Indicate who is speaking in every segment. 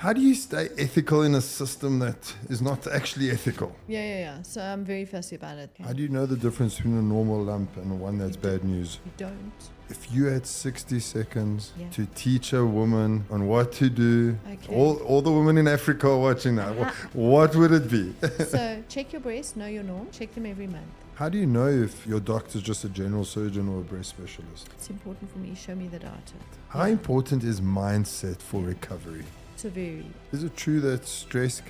Speaker 1: How do you stay ethical in a system that is not actually ethical?
Speaker 2: Yeah. So I'm very fussy about it.
Speaker 1: How do you know the difference between a normal lump and one that's bad news?
Speaker 2: You don't.
Speaker 1: If you had 60 seconds
Speaker 2: Yeah.
Speaker 1: to teach a woman on what to do,
Speaker 2: Okay.
Speaker 1: all the women in Africa are watching now, what would it be?
Speaker 2: So check your breast, know your norm, check them every month.
Speaker 1: How do you know if your doctor's just a general surgeon or a breast specialist?
Speaker 2: It's important for me, show me the data.
Speaker 1: How important is mindset for recovery?
Speaker 2: So very.
Speaker 1: Is it true that stress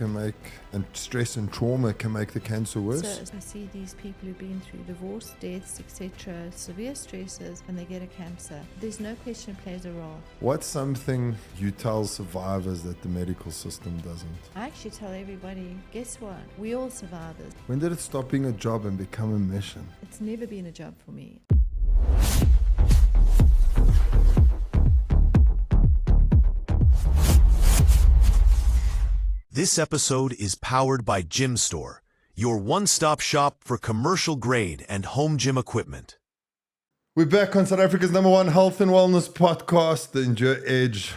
Speaker 1: and trauma can make the cancer worse?
Speaker 2: So I see these people who've been through divorce, deaths, etc., severe stresses, and they get a cancer. There's no question it plays a role.
Speaker 1: What's something you tell survivors that the medical system doesn't?
Speaker 2: I actually tell everybody, guess what? We all survivors.
Speaker 1: When did it stop being a job and become a mission?
Speaker 2: It's never been a job for me.
Speaker 3: This episode is powered by Gym Store, your one-stop shop for commercial grade and home gym equipment.
Speaker 1: We're back on South Africa's #1 health and wellness podcast, The Endure Edge.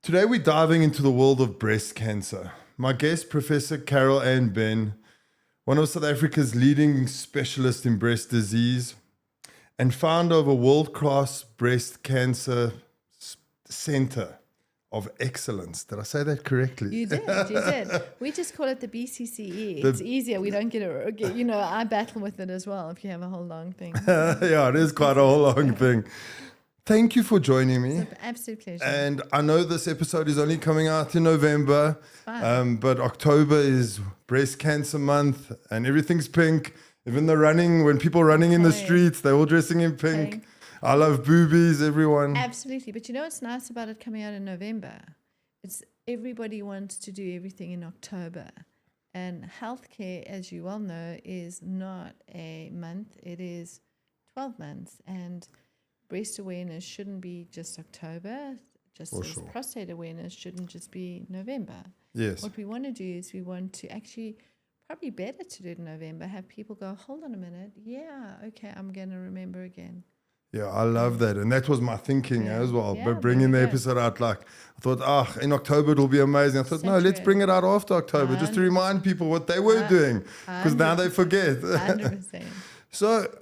Speaker 1: Today we're diving into the world of breast cancer. My guest, Professor Carol-Ann Benn, one of South Africa's leading specialists in breast disease and founder of a world-class breast cancer center of excellence. Did I say that correctly?
Speaker 2: You did. We just call it the BCCE. It's easier. We don't get it. I battle with it as well if you have a whole long thing.
Speaker 1: Yeah, it is quite a whole long thing. Thank you for joining me.
Speaker 2: It's an absolute pleasure.
Speaker 1: And I know this episode is only coming out in November, but October is breast cancer month and everything's pink. Even when people are running in the streets, they're all dressing in pink. I love boobies, everyone.
Speaker 2: Absolutely. But you know what's nice about it coming out in November? It's everybody wants to do everything in October. And healthcare, as you well know, is not a month. It is 12 months. And breast awareness shouldn't be just October. Just as prostate awareness shouldn't just be November.
Speaker 1: Yes.
Speaker 2: What we want to do is we want to actually, probably better to do it in November, have people go, hold on a minute. Yeah, okay, I'm going to remember again.
Speaker 1: Yeah, I love that. And that was my thinking as well. But bringing the episode out, I thought, in October it'll be amazing. I thought, no, let's bring it out after October just to remind people what they were doing. Because now they forget.
Speaker 2: 100%.
Speaker 1: So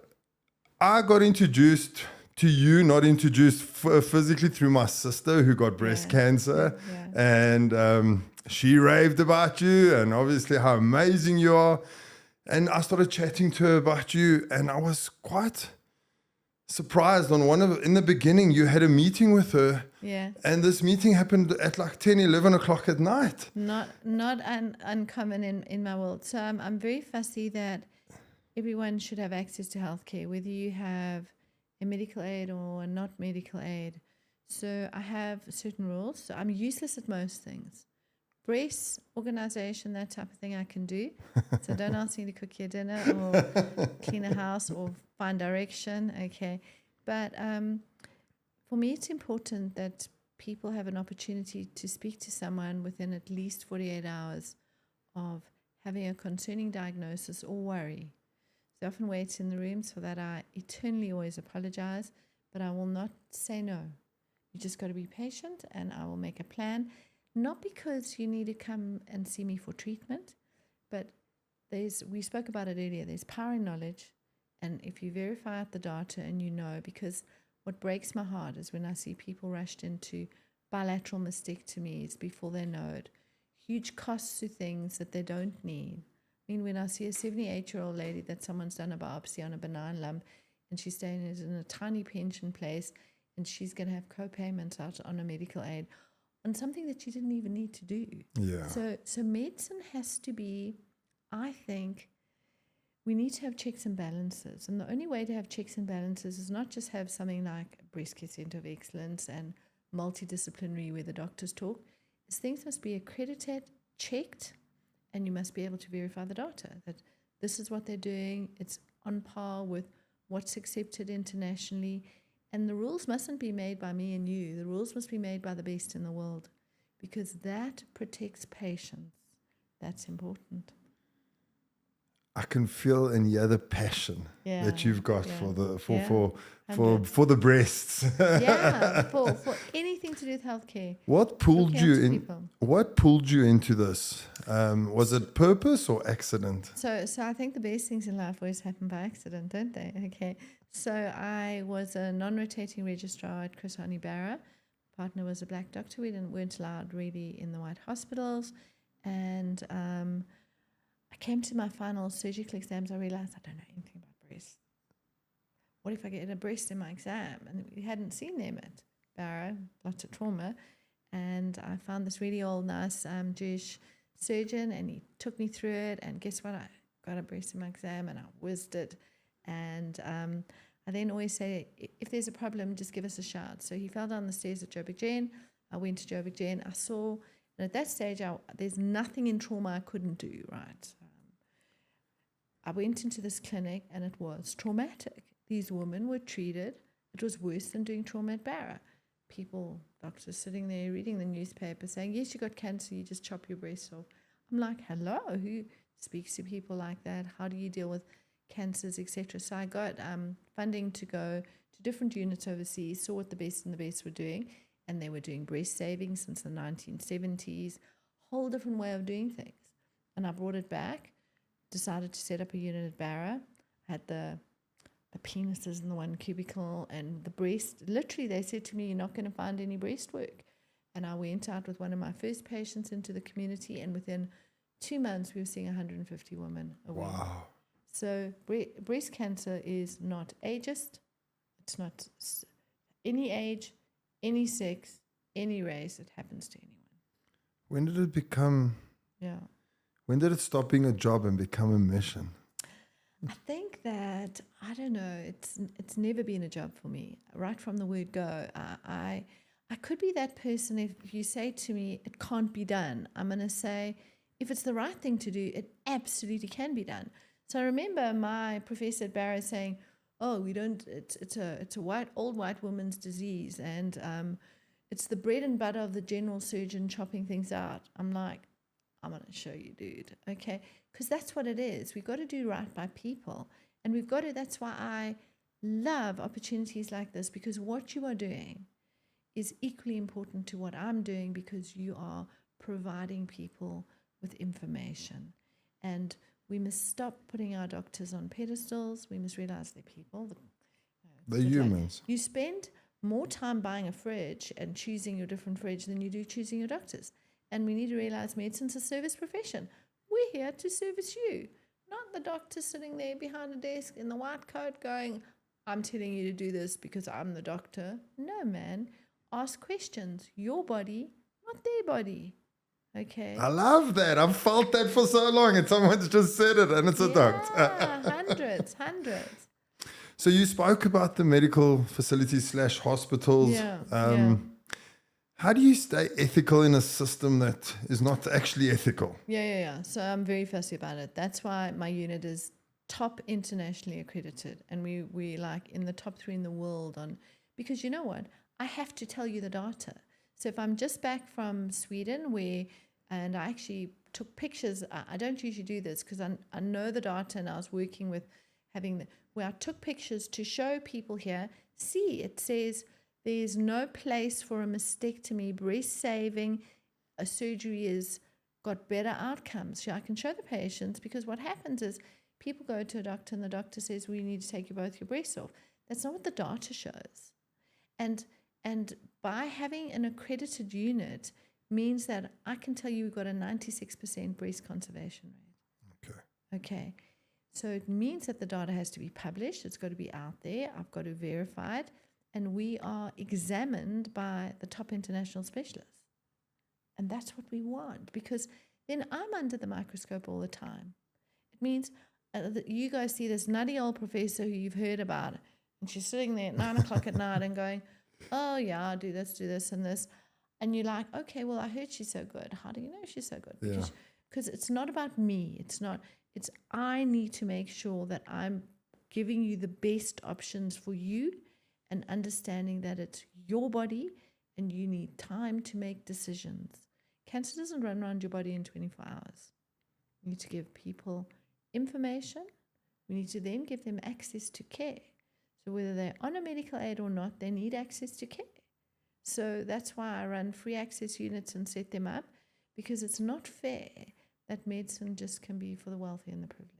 Speaker 1: I got introduced to you, not introduced physically, through my sister who got breast cancer. And she raved about you and obviously how amazing you are. And I started chatting to her about you and I was quite surprised in the beginning you had a meeting with her, and this meeting happened at 10-11 o'clock at night.
Speaker 2: Not uncommon in my world. So I'm very fussy that everyone should have access to healthcare, whether you have a medical aid or not medical aid. So I have certain rules. So I'm useless at most things. Breast organization, that type of thing I can do. So don't ask me to cook your dinner or clean a house or find direction, okay? But for me, it's important that people have an opportunity to speak to someone within at least 48 hours of having a concerning diagnosis or worry. So often waits in the rooms. For that, I eternally always apologize, but I will not say no. You just got to be patient and I will make a plan. Not because you need to come and see me for treatment, but we spoke about it earlier, there's power in knowledge. And if you verify out the data and you know, because what breaks my heart is when I see people rushed into bilateral mastectomies before they know it. Huge costs to things that they don't need. I mean, when I see a 78-year-old lady that someone's done a biopsy on a benign lump and she's staying in a tiny pension place and she's going to have co-payments out on a medical aid, on something that you didn't even need to do.
Speaker 1: Yeah.
Speaker 2: So medicine has to be, I think, we need to have checks and balances. And the only way to have checks and balances is not just have something like a breast care center of excellence and multidisciplinary where the doctors talk. Is things must be accredited, checked, and you must be able to verify the data, that this is what they're doing, it's on par with what's accepted internationally. And the rules mustn't be made by me and you. The rules must be made by the best in the world because that protects patients. That's important.
Speaker 1: I can feel and hear the passion
Speaker 2: Yeah,
Speaker 1: that you've got
Speaker 2: yeah,
Speaker 1: for the
Speaker 2: yeah.
Speaker 1: for the breasts.
Speaker 2: Yeah, for anything to do with healthcare.
Speaker 1: What pulled
Speaker 2: Looking
Speaker 1: you
Speaker 2: after
Speaker 1: in?
Speaker 2: people.
Speaker 1: What pulled you into this? Was it purpose or accident?
Speaker 2: So I think the best things in life always happen by accident, don't they? Okay. So I was a non-rotating registrar at Chris Hani Barra. Partner was a black doctor. We weren't allowed really in the white hospitals. And I came to my final surgical exams. I realized I don't know anything about breasts. What if I get a breast in my exam? And we hadn't seen them at Barra, lots of trauma. And I found this really old, nice Jewish surgeon, and he took me through it. And guess what? I got a breast in my exam, and I whizzed it. And I then always say, if there's a problem, just give us a shout. So he fell down the stairs at Joburg Gen. I went to Joburg Gen. I saw, and at that stage, there's nothing in trauma I couldn't do, right? I went into this clinic, and it was traumatic. These women were treated. It was worse than doing trauma at Barra. People, doctors sitting there reading the newspaper saying, yes, you got cancer, you just chop your breast off. I'm like, hello, who speaks to people like that? How do you deal with cancers, etc.? So I got funding to go to different units overseas, saw what the best and the best were doing, and they were doing breast saving since the 1970s, whole different way of doing things. And I brought it back, decided to set up a unit at Barra. I had the penises in the one cubicle and the breast. Literally, they said to me, you're not going to find any breast work. And I went out with one of my first patients into the community, and within 2 months, we were seeing 150 women a week.
Speaker 1: Wow.
Speaker 2: So breast cancer is not ageist. It's not any age, any sex, any race. It happens to anyone.
Speaker 1: When did it become?
Speaker 2: Yeah.
Speaker 1: When did it stop being a job and become a mission?
Speaker 2: I think that, I don't know, it's never been a job for me. Right from the word go, I could be that person. If you say to me, it can't be done, I'm going to say, if it's the right thing to do, it absolutely can be done. So I remember my professor at Barrow saying, oh, we don't, it's a old white woman's disease, and it's the bread and butter of the general surgeon chopping things out. I'm like, I'm going to show you, dude, okay? Because that's what it is. We've got to do right by people. And we've got to, that's why I love opportunities like this, because what you are doing is equally important to what I'm doing, because you are providing people with information. And we must stop putting our doctors on pedestals. We must realize they're people.
Speaker 1: They're humans.
Speaker 2: You spend more time buying a fridge and choosing your different fridge than you do choosing your doctors. And we need to realize medicine's a service profession. We're here to service you, not the doctor sitting there behind a desk in the white coat going, I'm telling you to do this because I'm the doctor. No, man. Ask questions. Your body, not their body. Okay?
Speaker 1: I love that. I've felt that for so long, and someone's just said it, and it's a doctor.
Speaker 2: hundreds.
Speaker 1: So you spoke about the medical facilities / hospitals.
Speaker 2: Yeah.
Speaker 1: How do you stay ethical in a system that is not actually ethical?
Speaker 2: Yeah. So I'm very fussy about it. That's why my unit is top internationally accredited, and we like in the top 3 in the world on, because you know what? I have to tell you the data. So if I'm just back from Sweden, and I actually took pictures, I don't usually do this because I know the data, and I was working with where I took pictures to show people here, see, it says there's no place for a mastectomy, breast saving, a surgery has got better outcomes. So I can show the patients, because what happens is people go to a doctor and the doctor says, we need to take both your breasts off. That's not what the data shows. And by having an accredited unit means that I can tell you we've got a 96% breast conservation rate. Okay. So it means that the data has to be published. It's got to be out there. I've got to verify it. And we are examined by the top international specialists. And that's what we want, because then I'm under the microscope all the time. It means that you guys see this nutty old professor who you've heard about, and she's sitting there at 9 o'clock at night and going, oh, yeah, I'll do this and this. And you're like, okay, well, I heard she's so good. How do you know she's so good? Because it's not about me. It's I need to make sure that I'm giving you the best options for you, and understanding that it's your body and you need time to make decisions. Cancer doesn't run around your body in 24 hours. You need to give people information. We need to then give them access to care. So whether they're on a medical aid or not, they need access to care. So that's why I run free access units and set them up, because it's not fair that medicine just can be for the wealthy and the privileged.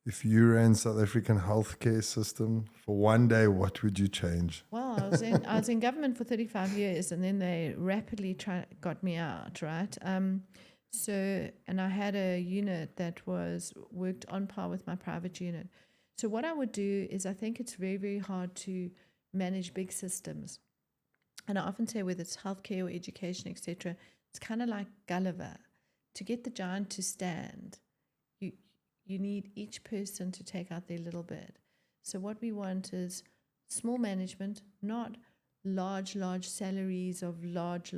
Speaker 1: If you ran South African healthcare system for one day, what would you change?
Speaker 2: Well, I was in government for 35 years, and then they rapidly got me out, right? And I had a unit that was worked on par with my private unit. So what I would do is, I think it's very, very hard to manage big systems. And I often say, whether it's healthcare or education, etc., it's kind of like Gulliver. To get the giant to stand, you need each person to take out their little bit. So what we want is small management, not large salaries of large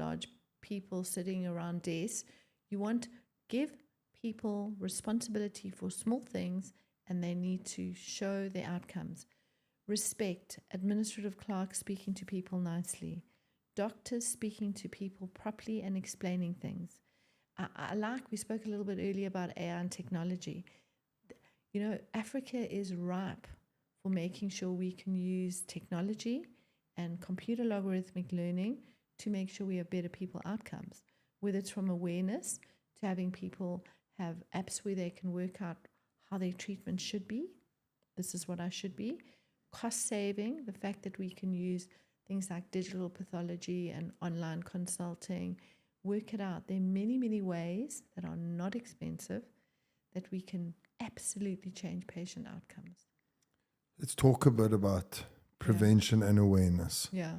Speaker 2: people sitting around desks. You want give people responsibility for small things, and they need to show their outcomes. Respect, administrative clerks speaking to people nicely, doctors speaking to people properly and explaining things. We spoke a little bit earlier about AI and technology. You know, Africa is ripe for making sure we can use technology and computer logarithmic learning to make sure we have better people outcomes, whether it's from awareness to having people have apps where they can work out how their treatment should be. This is what I should be. Cost saving, the fact that we can use things like digital pathology and online consulting, work it out. There are many, many ways that are not expensive that we can absolutely change patient outcomes.
Speaker 1: Let's talk a bit about prevention and awareness.
Speaker 2: Yeah.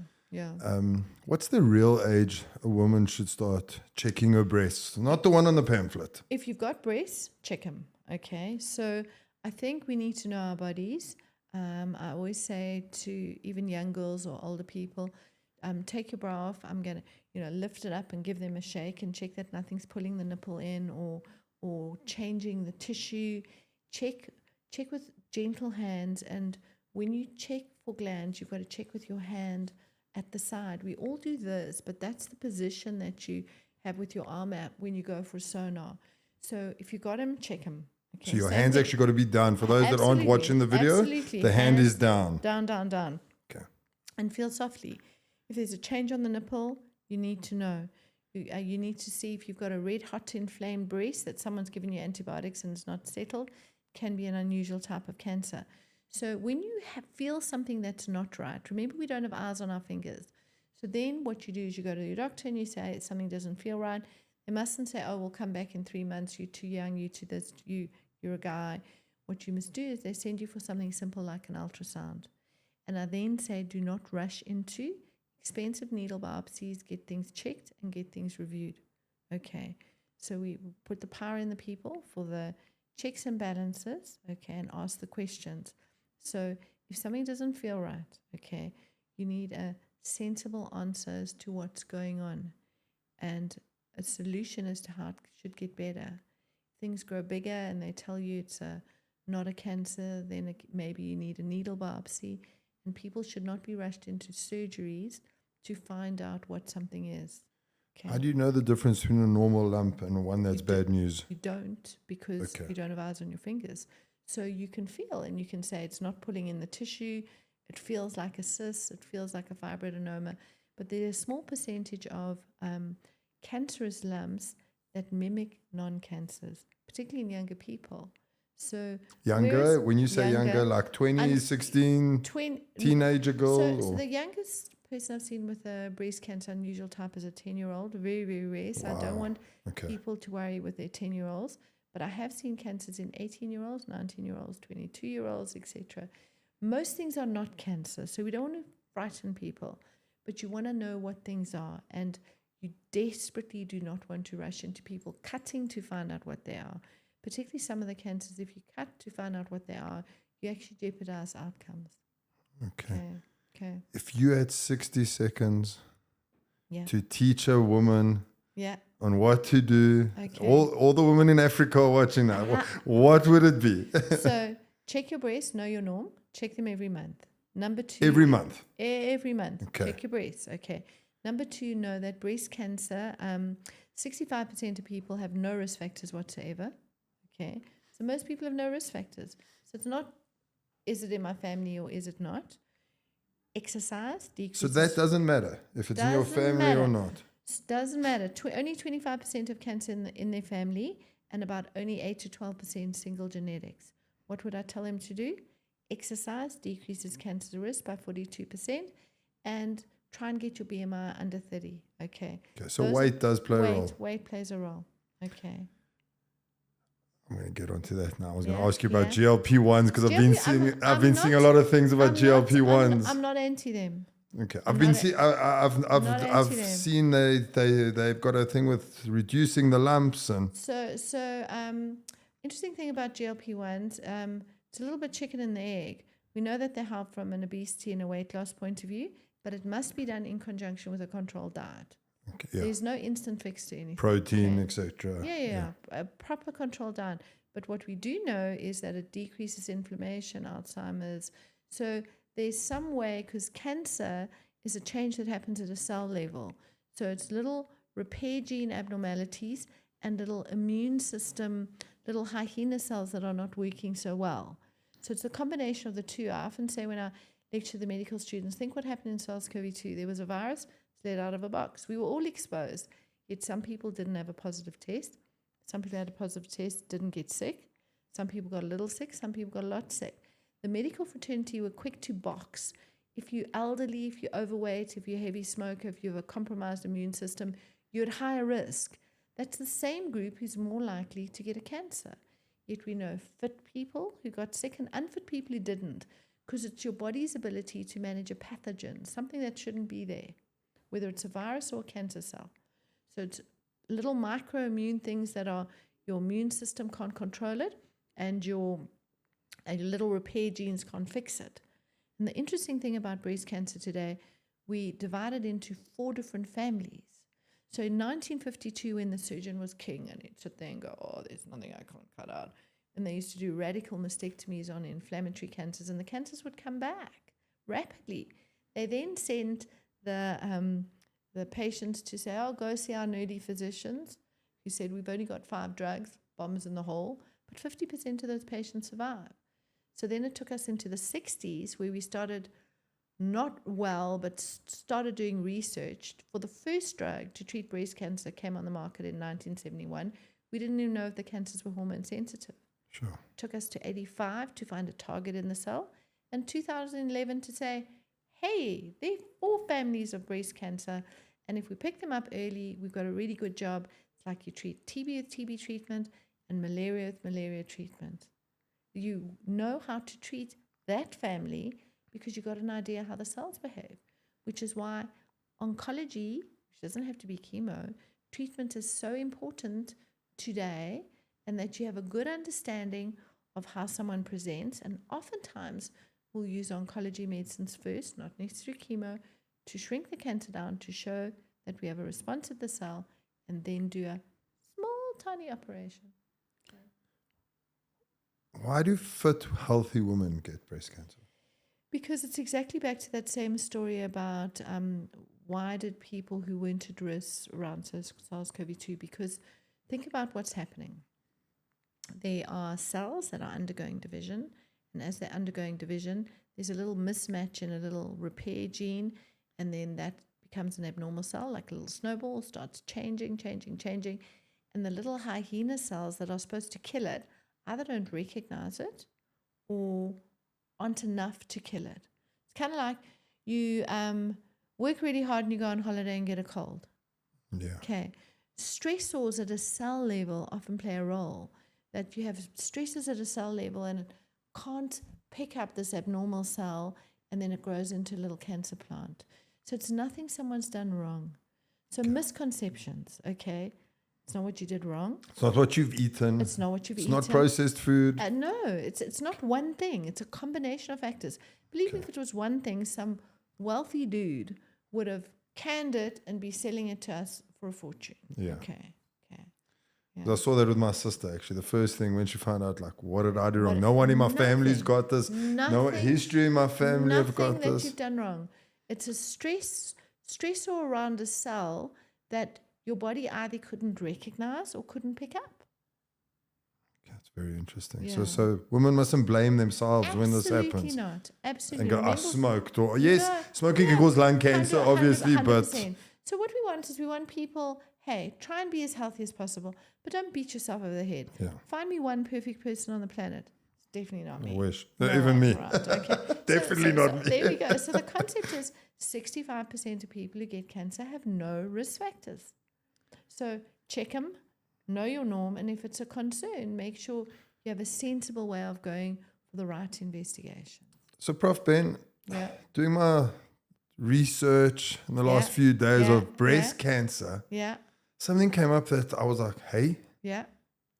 Speaker 1: What's the real age a woman should start checking her breasts? Not the one on the pamphlet.
Speaker 2: If you've got breasts, check them. Okay. So I think we need to know our bodies. I always say to even young girls or older people, take your bra off. I'm going to, lift it up and give them a shake and check that nothing's pulling the nipple in or changing the tissue. Check with gentle hands, and when you check for glands, you've got to check with your hand at the side. We all do this, but that's the position that you have with your arm up when you go for sonar. So if you got them, check them. Okay,
Speaker 1: so your hand's actually got to be down. For those that aren't watching the video, the hand is down.
Speaker 2: Down.
Speaker 1: Okay.
Speaker 2: And feel softly. If there's a change on the nipple, you need to know. You need to see if you've got a red, hot, inflamed breast that someone's given you antibiotics and it's not settled. Can be an unusual type of cancer. So when you feel something that's not right, remember we don't have eyes on our fingers. So then what you do is you go to your doctor and you say something doesn't feel right. They mustn't say, we'll come back in 3 months, you're too young, you're too this, you're a guy. What you must do is they send you for something simple like an ultrasound. And I then say, do not rush into expensive needle biopsies, get things checked and get things reviewed. Okay, so we put the power in the people for the checks and balances, okay, and ask the questions. So if something doesn't feel right, okay, you need a sensible answer as to what's going on and a solution as to how it should get better. Things grow bigger and they tell you it's not a cancer, then maybe you need a needle biopsy, and people should not be rushed into surgeries to find out what something is. Okay.
Speaker 1: How do you know the difference between a normal lump and one that's bad news?
Speaker 2: You don't, because you don't have eyes on your fingers. So you can feel and you can say it's not pulling in the tissue, it feels like a cyst, it feels like a fibroadenoma, but there's a small percentage of cancerous lumps that mimic non-cancers, particularly in younger people. So
Speaker 1: younger, when you say younger, like 20, 16, teenager girl?
Speaker 2: So the youngest person I've seen with a breast cancer unusual type is a 10-year-old, very, very rare. So I don't want people to worry with their 10-year-olds. But I have seen cancers in 18-year-olds, 19-year-olds, 22-year-olds, etc. Most things are not cancer, so we don't want to frighten people. But you want to know what things are, and you desperately do not want to rush into people cutting to find out what they are. Particularly some of the cancers, if you cut to find out what they are, you actually jeopardize outcomes. Okay.
Speaker 1: If you had 60 seconds to teach a woman on what to do, all the women in Africa are watching now, what would it be?
Speaker 2: So check your breasts, know your norm, check them every month. Number 2.
Speaker 1: Every month?
Speaker 2: Every month.
Speaker 1: Okay.
Speaker 2: Check your breasts. Okay. Number 2, know that breast cancer, 65% of people have no risk factors whatsoever. Okay. So most people have no risk factors. So it's not, is it in my family or is it not? Exercise decreases.
Speaker 1: So that doesn't matter if it's in your
Speaker 2: Doesn't
Speaker 1: family or
Speaker 2: matter.
Speaker 1: not.
Speaker 2: Doesn't matter. Only 25% of cancer in their family, and about only 8 to 12% single genetics. What would I tell them to do? Exercise decreases cancer risk by 42%, and try and get your BMI under 30. Okay.
Speaker 1: So weight does play a role.
Speaker 2: Weight plays a role. Okay.
Speaker 1: I'm going to get onto that now. I was going
Speaker 2: Yeah,
Speaker 1: to ask you about
Speaker 2: yeah.
Speaker 1: GLP-1s because I've been seeing
Speaker 2: I'm
Speaker 1: seeing a
Speaker 2: not-
Speaker 1: lot of things about GLP-1s.
Speaker 2: I'm not anti them.
Speaker 1: Okay,
Speaker 2: I'm
Speaker 1: I've been
Speaker 2: not
Speaker 1: see,
Speaker 2: not
Speaker 1: I've
Speaker 2: anti them.
Speaker 1: seen they've got a thing with reducing the lumps and
Speaker 2: Interesting thing about GLP-1s, it's a little bit chicken and the egg. We know that they help from an obesity and a weight loss point of view, but it must be done in conjunction with a controlled diet.
Speaker 1: okay, yeah.
Speaker 2: There's no instant fix to anything.
Speaker 1: Protein,
Speaker 2: okay?
Speaker 1: etc.
Speaker 2: Yeah. A proper controlled diet. But what we do know is that it decreases inflammation, Alzheimer's. So there's some way, because cancer is a change that happens at a cell level. So it's little repair gene abnormalities and little immune system, little hyena cells that are not working so well. So it's a combination of the two. I often say when I lecture the medical students, think what happened in SARS-CoV-2. There was a virus, it's let out of a box. We were all exposed, yet some people didn't have a positive test. Some people had a positive test, didn't get sick. Some people got a little sick, some people got a lot sick. The medical fraternity were quick to box. If you're elderly, if you're overweight, if you're a heavy smoker, if you have a compromised immune system, you're at higher risk. That's the same group who's more likely to get a cancer. Yet we know fit people who got sick and unfit people who didn't, because it's your body's ability to manage a pathogen, something that shouldn't be there, whether it's a virus or a cancer cell. So it's little microimmune things that are your immune system can't control it, and your little repair genes can't fix it. And the interesting thing about breast cancer today, we divided into 4 different families. So in 1952, when the surgeon was king and he'd sit there and go, oh, there's nothing I can't cut out. And they used to do radical mastectomies on inflammatory cancers, and the cancers would come back rapidly. They then sent the patients to say, oh, go see our nerdy physicians who said, we've only got 5 drugs, bombs in the hole, but 50% of those patients survive. So then it took us into the 60s where we started not well, but started doing research. For the first drug to treat breast cancer came on the market in 1971. We didn't even know if the cancers were hormone sensitive.
Speaker 1: Sure.
Speaker 2: It took us to 85 to find a target in the cell, and 2011 to say, hey, there are 4 families of breast cancer, and if we pick them up early, we've got a really good job. It's like you treat TB with TB treatment and malaria with malaria treatment. You know how to treat that family because you got an idea how the cells behave, which is why oncology, which doesn't have to be chemo, treatment is so important today, and that you have a good understanding of how someone presents. And oftentimes we'll use oncology medicines first, not necessarily chemo, to shrink the cancer down to show that we have a response at the cell, and then do a small, tiny operation.
Speaker 1: Why do fit, healthy women get breast cancer?
Speaker 2: Because it's exactly back to that same story about why did people who weren't at risk around SARS-CoV-2, because think about what's happening. There are cells that are undergoing division, and as they're undergoing division, there's a little mismatch in a little repair gene, and then that becomes an abnormal cell, like a little snowball, starts changing, and the little hyena cells that are supposed to kill it either don't recognize it or aren't enough to kill it. It's kind of like you work really hard and you go on holiday and get a cold.
Speaker 1: Yeah.
Speaker 2: Okay. Stressors at a cell level often play a role. That you have stresses at a cell level and it can't pick up this abnormal cell, and then it grows into a little cancer plant. So it's nothing someone's done wrong. So misconceptions, okay? It's not what you did wrong.
Speaker 1: It's not what you've eaten.
Speaker 2: It's not what you've eaten.
Speaker 1: It's not processed food.
Speaker 2: No, it's not one thing. It's a combination of factors. Believe me, if it was one thing, some wealthy dude would have canned it and be selling it to us for a fortune.
Speaker 1: Yeah.
Speaker 2: Okay. Yeah.
Speaker 1: I saw that with my sister, actually. The first thing when she found out, like, what did I do wrong? No one in my family's got this. No history in my family have got
Speaker 2: Nothing that
Speaker 1: this.
Speaker 2: you've done wrong. It's a stressor around a cell that your body either couldn't recognize or couldn't pick up.
Speaker 1: Okay. That's very interesting.
Speaker 2: Yeah.
Speaker 1: So women mustn't blame themselves when this
Speaker 2: Absolutely
Speaker 1: happens.
Speaker 2: not. Absolutely.
Speaker 1: And go, I
Speaker 2: Remember,
Speaker 1: smoked. Or, yes,
Speaker 2: No,
Speaker 1: smoking
Speaker 2: yeah,
Speaker 1: can cause lung cancer,
Speaker 2: 100,
Speaker 1: obviously,
Speaker 2: 100%. So what we want is we want people, hey, try and be as healthy as possible, but don't beat yourself over the head.
Speaker 1: Yeah.
Speaker 2: Find me one perfect person on the planet. It's definitely not
Speaker 1: I
Speaker 2: me.
Speaker 1: wish.
Speaker 2: No
Speaker 1: Even
Speaker 2: way.
Speaker 1: me.
Speaker 2: Right, okay.
Speaker 1: Definitely not me.
Speaker 2: There we go. So the concept is 65% of people who get cancer have no risk factors. So check them, know your norm, and if it's a concern, make sure you have a sensible way of going for the right investigation.
Speaker 1: So, Prof Ben,
Speaker 2: Yeah.
Speaker 1: doing my research in the last
Speaker 2: Yeah.
Speaker 1: few days
Speaker 2: Yeah.
Speaker 1: of breast
Speaker 2: Yeah.
Speaker 1: cancer,
Speaker 2: Yeah.
Speaker 1: something came up that I was like, hey,
Speaker 2: Yeah.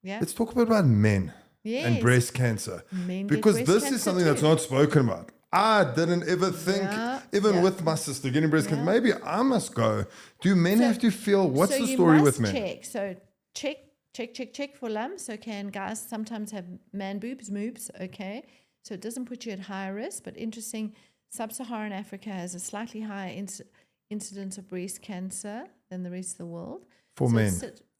Speaker 2: Yeah.
Speaker 1: let's talk a bit about men and
Speaker 2: Yes.
Speaker 1: breast cancer.
Speaker 2: Men get
Speaker 1: Because
Speaker 2: breast
Speaker 1: this is
Speaker 2: cancer
Speaker 1: something that's
Speaker 2: too.
Speaker 1: not spoken about. I didn't ever think,
Speaker 2: Yeah,
Speaker 1: even
Speaker 2: yeah.
Speaker 1: with my sister getting breast cancer,
Speaker 2: Yeah.
Speaker 1: maybe I must go. Do men
Speaker 2: So-
Speaker 1: have to feel, what's
Speaker 2: so
Speaker 1: the
Speaker 2: you
Speaker 1: story
Speaker 2: must
Speaker 1: with men?
Speaker 2: check. So check for lumps. Okay, and guys sometimes have man boobs, moobs. Okay, so it doesn't put you at higher risk. But interesting, sub-Saharan Africa has a slightly higher incidence of breast cancer than the rest of the world.
Speaker 1: For
Speaker 2: So
Speaker 1: men.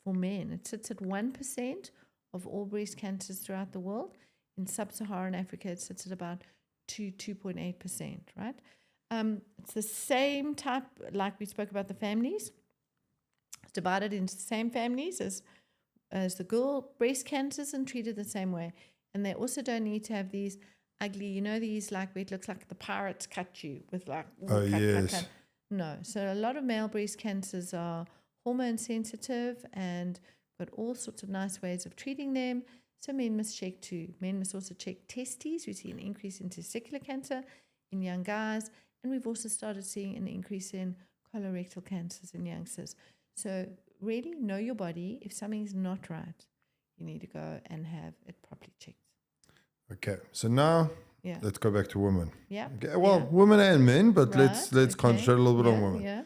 Speaker 2: for men, it sits at 1% of all breast cancers throughout the world. In sub-Saharan Africa, it sits at about 2.8%. Right. It's the same type, like we spoke about the families. It's divided into the same families as the girl breast cancers and treated the same way. And they also don't need to have these ugly, these like where it looks like the pirates cut you with like,
Speaker 1: Yes.
Speaker 2: cut. No. So a lot of male breast cancers are hormone sensitive and got all sorts of nice ways of treating them. So men must check too. Men must also check testes. We see an increase in testicular cancer in young guys. And we've also started seeing an increase in colorectal cancers in youngsters. So really know your body. If something's not right, you need to go and have it properly checked.
Speaker 1: Okay, so now
Speaker 2: Yeah.
Speaker 1: let's go back to women.
Speaker 2: Yeah.
Speaker 1: Okay, well,
Speaker 2: Yeah.
Speaker 1: women and men, but
Speaker 2: Right,
Speaker 1: let's
Speaker 2: okay.
Speaker 1: concentrate a little bit on
Speaker 2: Yeah,
Speaker 1: women.
Speaker 2: Yeah.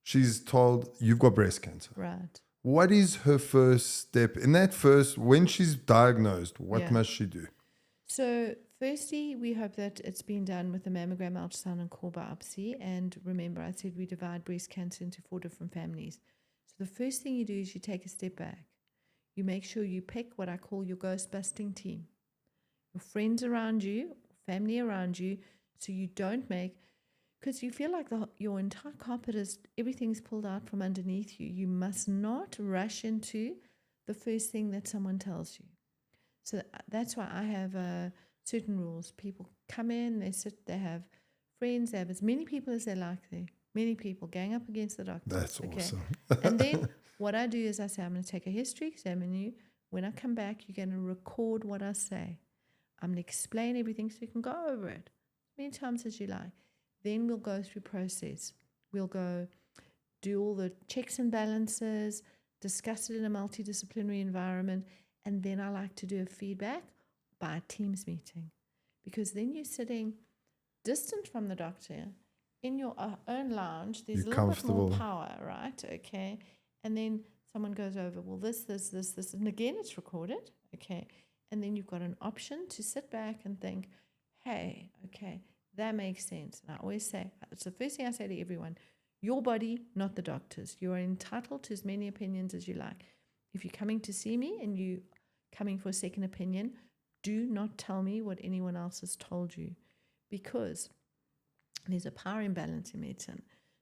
Speaker 1: She's told, you've got breast cancer.
Speaker 2: Right.
Speaker 1: What is her first step? In that first, when she's diagnosed, what
Speaker 2: Yeah.
Speaker 1: must she do?
Speaker 2: So firstly, we hope that it's been done with a mammogram, ultrasound, and core biopsy. And remember, I said we divide breast cancer into 4 different families. So the first thing you do is you take a step back. You make sure you pick what I call your ghost busting team. Your friends around you, family around you, so you don't make, because you feel like your entire carpet is, everything's pulled out from underneath you. You must not rush into the first thing that someone tells you. So that's why I have certain rules. People come in, they sit, they have friends, they have as many people as they like there. Many people gang up against the doctor.
Speaker 1: That's awesome.
Speaker 2: And then what I do is I say, I'm going to take a history, examine you. When I come back, you're going to record what I say. I'm going to explain everything so you can go over it as many times as you like. Then we'll go through process. We'll go do all the checks and balances, discuss it in a multidisciplinary environment, and then I like to do a feedback by a Teams meeting, because then you're sitting distant from the doctor in your own lounge. There's
Speaker 1: You're
Speaker 2: a little bit more
Speaker 1: comfortable.
Speaker 2: power, right? Okay. And then someone goes over, well, this, and again, it's recorded. Okay. And then you've got an option to sit back and think, hey, okay, that makes sense. And I always say, it's the first thing I say to everyone, your body, not the doctor's. You are entitled to as many opinions as you like. If you're coming to see me and you coming for a second opinion, do not tell me what anyone else has told you, because there's a power imbalance in medicine.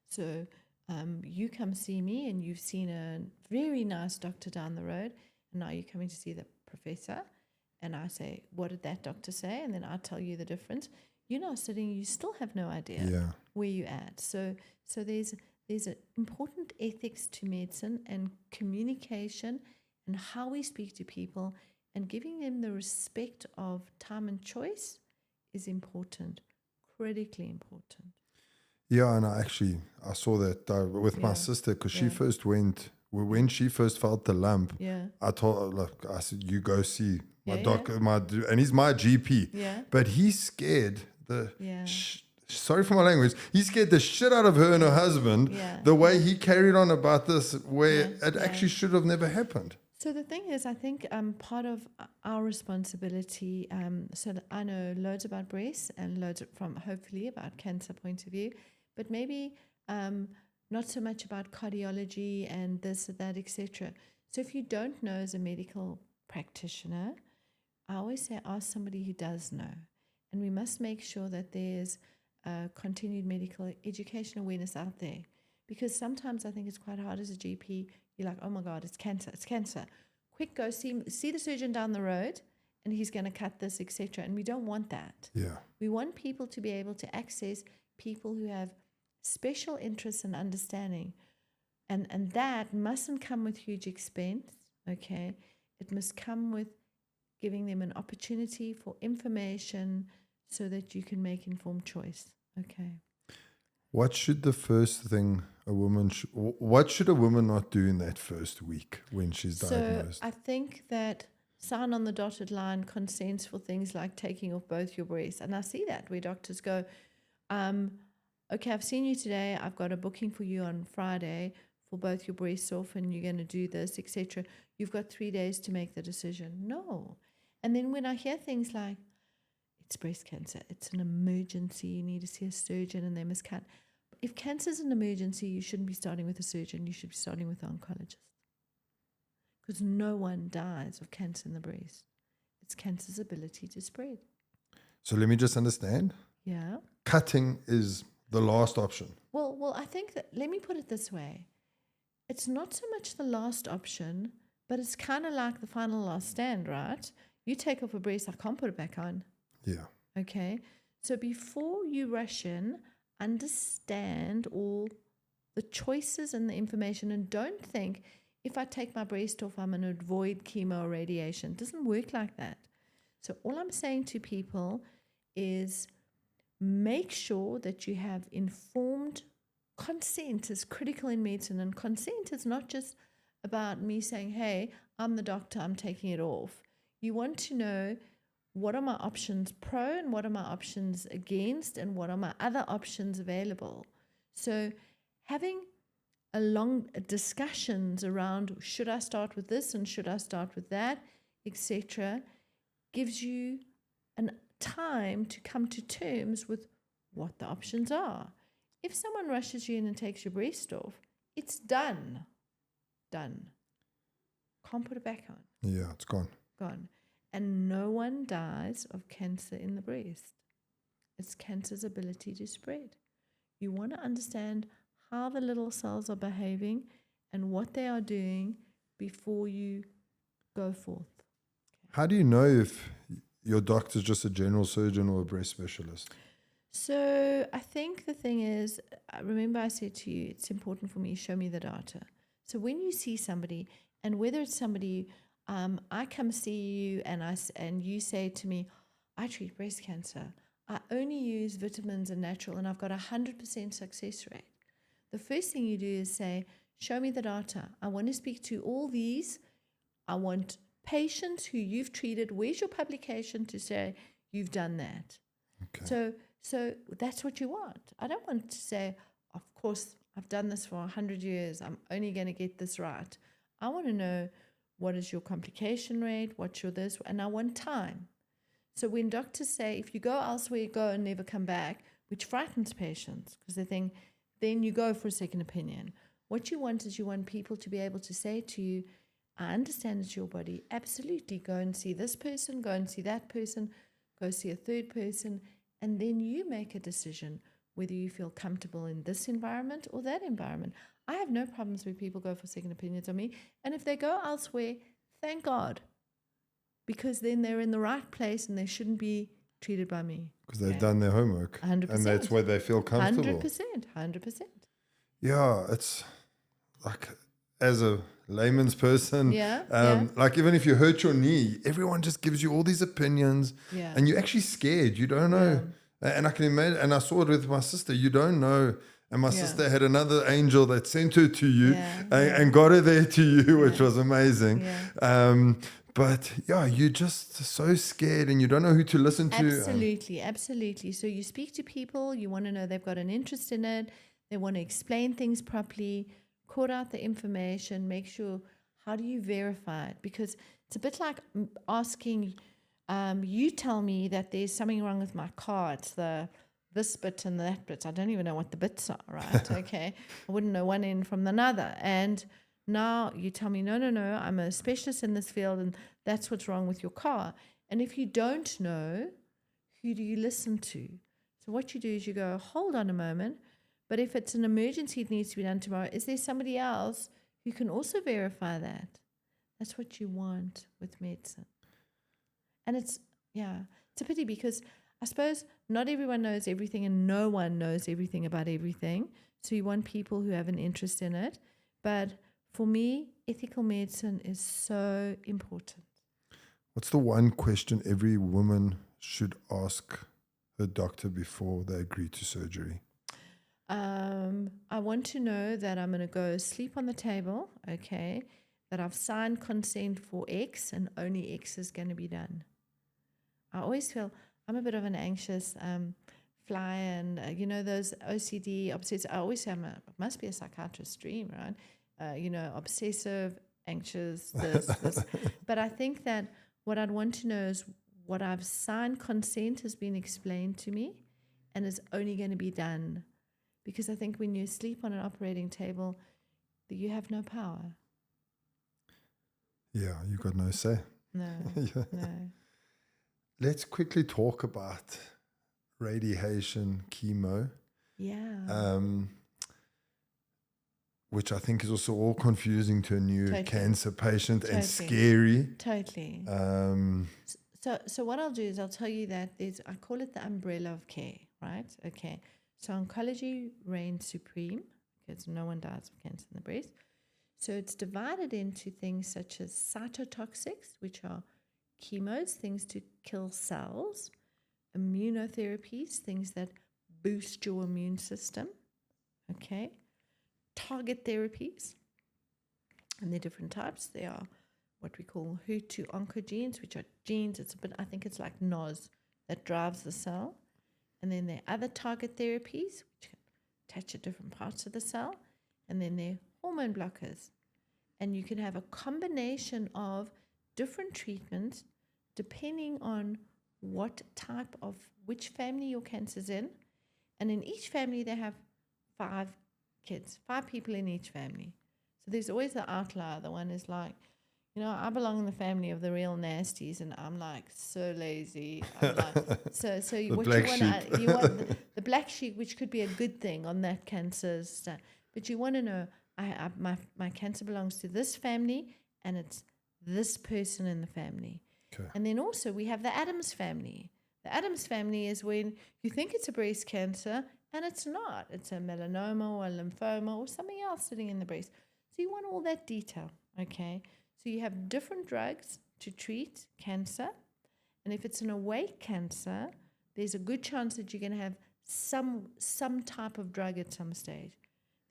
Speaker 2: So you come see me and you've seen a very nice doctor down the road, and now you're coming to see the professor, and I say, what did that doctor say? And then I tell you the difference. You're not sitting, you still have no idea where you're at. So there's an important ethics to medicine and communication and how we speak to people, and giving them the respect of time and choice is important, critically important.
Speaker 1: Yeah, and I saw that with my sister, because she first went, when she first felt the lump, I told her, look, I said, you go see my doctor, and he's my GP.
Speaker 2: Yeah.
Speaker 1: But he's scared sorry for my language, he scared the shit out of her and her husband, the way he carried on about this, where it actually should have never happened.
Speaker 2: So the thing is, I think part of our responsibility, so that I know loads about breast and loads from hopefully about cancer point of view, but maybe not so much about cardiology and this or that, etc. So if you don't know as a medical practitioner, I always say ask somebody who does know. And we must make sure that there's continued medical education awareness out there. Because sometimes I think it's quite hard as a GP. You're like, oh my God, it's cancer, it's cancer. Quick, go see the surgeon down the road and he's going to cut this, etc. And we don't want that.
Speaker 1: Yeah.
Speaker 2: We want people to be able to access people who have special interests and understanding. And that mustn't come with huge expense, okay? It must come with giving them an opportunity for information so that you can make informed choice, okay?
Speaker 1: What should the first thing what should a woman not do in that first week when she's diagnosed?
Speaker 2: So I think that sign on the dotted line consents for things like taking off both your breasts. And I see that where doctors go, okay, I've seen you today. I've got a booking for you on Friday for both your breasts off and you're going to do this, etc. You've got 3 days to make the decision. No. And then when I hear things like, it's breast cancer, it's an emergency, you need to see a surgeon and they must cut. If cancer is an emergency, you shouldn't be starting with a surgeon, you should be starting with an oncologist. Because no one dies of cancer in the breast. It's cancer's ability to spread.
Speaker 1: So let me just understand.
Speaker 2: Yeah.
Speaker 1: Cutting is the last option.
Speaker 2: Well, I think that, let me put it this way. It's not so much the last option, but it's kind of like the final last stand, right? You take off a breast, I can't put it back on.
Speaker 1: Yeah.
Speaker 2: Okay. So before you rush in, understand all the choices and the information and don't think if I take my breast off, I'm going to avoid chemo or radiation. It doesn't work like that. So all I'm saying to people is make sure that you have informed consent is critical in medicine. And consent is not just about me saying, hey, I'm the doctor, I'm taking it off. You want to know what are my options pro and what are my options against and what are my other options available. So having a long discussions around should I start with this and should I start with that, etc., gives you an time to come to terms with what the options are. If someone rushes you in and takes your breast off, it's done. Done. Can't put it back on.
Speaker 1: Yeah, it's gone.
Speaker 2: Gone. And no one dies of cancer in the breast. It's cancer's ability to spread. You want to understand how the little cells are behaving and what they are doing before you go forth.
Speaker 1: How do you know if your doctor's just a general surgeon or a breast specialist?
Speaker 2: So I think the thing is, remember I said to you, it's important for me, show me the data. So when you see somebody, and whether it's somebody, I come see you and you say to me, I treat breast cancer. I only use vitamins and natural and I've got 100% success rate. The first thing you do is say, show me the data. I want to speak to all these. I want patients who you've treated. Where's your publication to say you've done that?
Speaker 1: Okay.
Speaker 2: So that's what you want. I don't want to say, of course, I've done this for 100 years. I'm only going to get this right. I want to know what is your complication rate, what's your this, and I want time. So when doctors say, if you go elsewhere, go and never come back, which frightens patients because they think, then you go for a second opinion. What you want is you want people to be able to say to you, I understand it's your body. Absolutely. Go and see this person, go and see that person, go see a third person, and then you make a decision whether you feel comfortable in this environment or that environment. I have no problems when people go for second opinions on me. And if they go elsewhere, thank God, because then they're in the right place and they shouldn't be treated by me.
Speaker 1: Because they've done their homework.
Speaker 2: 100%.
Speaker 1: And that's where they feel comfortable.
Speaker 2: 100%.
Speaker 1: Yeah, it's like as a layman's person,
Speaker 2: Yeah.
Speaker 1: like even if you hurt your knee, everyone just gives you all these opinions and you're actually scared. You don't know. And I can imagine, and I saw it with my sister, you don't know. And my sister had another angel that sent her to you and got her there to you, which was amazing. But yeah, you're just so scared and you don't know who to listen to.
Speaker 2: Absolutely. So you speak to people, you want to know they've got an interest in it, they want to explain things properly, quote out the information, make sure, how do you verify it? Because it's a bit like asking, you tell me that there's something wrong with my car, it's this bit and that bit. I don't even know what the bits are, right? Okay. I wouldn't know one end from another. And now you tell me, no, I'm a specialist in this field and that's what's wrong with your car. And if you don't know, who do you listen to? So what you do is you go, hold on a moment, but if it's an emergency, it needs to be done tomorrow. Is there somebody else who can also verify that? That's what you want with medicine. And it's a pity because I suppose not everyone knows everything and no one knows everything about everything. So you want people who have an interest in it. But for me, ethical medicine is so important.
Speaker 1: What's the one question every woman should ask her doctor before they agree to surgery?
Speaker 2: I want to know that I'm going to go sleep on the table, okay, that I've signed consent for X and only X is going to be done. I always feel I'm a bit of an anxious fly and, those OCD, obsessive, I always say I must be a psychiatrist's dream, right? Obsessive, anxious, this. But I think that what I'd want to know is what I've signed consent has been explained to me and is only going to be done. Because I think when you sleep on an operating table, you have no power.
Speaker 1: Yeah, you got no say.
Speaker 2: No, no.
Speaker 1: Let's quickly talk about radiation, chemo.
Speaker 2: Yeah. Which
Speaker 1: I think is also all confusing to a new cancer patient and scary.
Speaker 2: Totally. So what I'll do is I'll tell you that I call it the umbrella of care, right? Okay. So oncology reigns supreme because no one dies of cancer in the breast. So it's divided into things such as cytotoxics, which are chemos, things to kill cells, immunotherapies, things that boost your immune system, okay, target therapies, and they're different types. They are what we call HER2 oncogenes, which are genes, I think it's like NOS that drives the cell. And then there are other target therapies, which can attach to different parts of the cell. And then there are hormone blockers. And you can have a combination of different treatments depending on which family your cancer's in. And in each family, they have 5 kids, 5 people in each family. So there's always the outlier. The one is like, I belong in the family of the real nasties, and I'm like so lazy. I'm like, so what you want the black sheep, which could be a good thing on that cancer stuff. But you want to know, my cancer belongs to this family, and it's this person in the family. Okay. And then also we have the Addams family. The Addams family is when you think it's a breast cancer, and it's not. It's a melanoma or a lymphoma or something else sitting in the breast. So you want all that detail, okay? So you have different drugs to treat cancer. And if it's an awake cancer, there's a good chance that you're going to have some type of drug at some stage.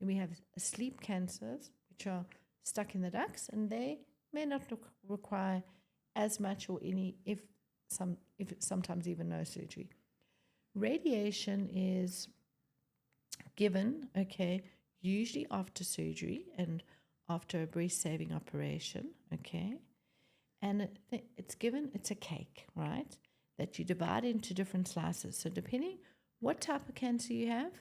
Speaker 2: Then we have sleep cancers, which are stuck in the ducts, and they may not require as much or any, if sometimes even no surgery. Radiation is given, okay, usually after surgery and after a breast-saving operation, okay? And it's a cake, right, that you divide into different slices. So depending what type of cancer you have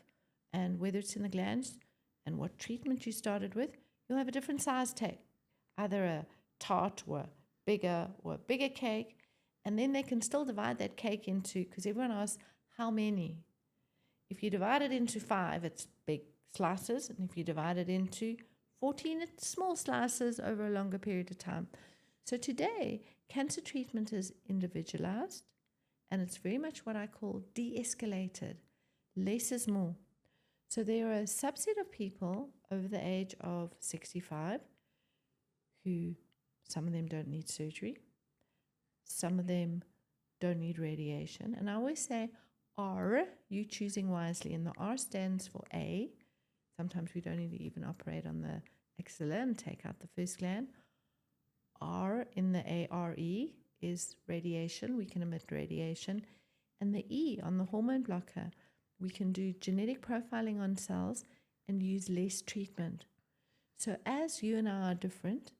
Speaker 2: and whether it's in the glands and what treatment you started with, you'll have a different size cake, either a tart or a bigger cake. And then they can still divide that cake into, because everyone asks, how many? If you divide it into 5, it's big slices. And if you divide it into 14, it's small slices over a longer period of time. So today, cancer treatment is individualized, and it's very much what I call de-escalated. Less is more. So there are a subset of people over the age of 65 who, some of them don't need surgery, some of them don't need radiation. And I always say, R, you choosing wisely, and the R stands for A. Sometimes we don't need to even operate on the axilla and take out the first gland. R in the ARE is radiation. We can emit radiation. And the E on the hormone blocker, we can do genetic profiling on cells and use less treatment. So as you and I are different,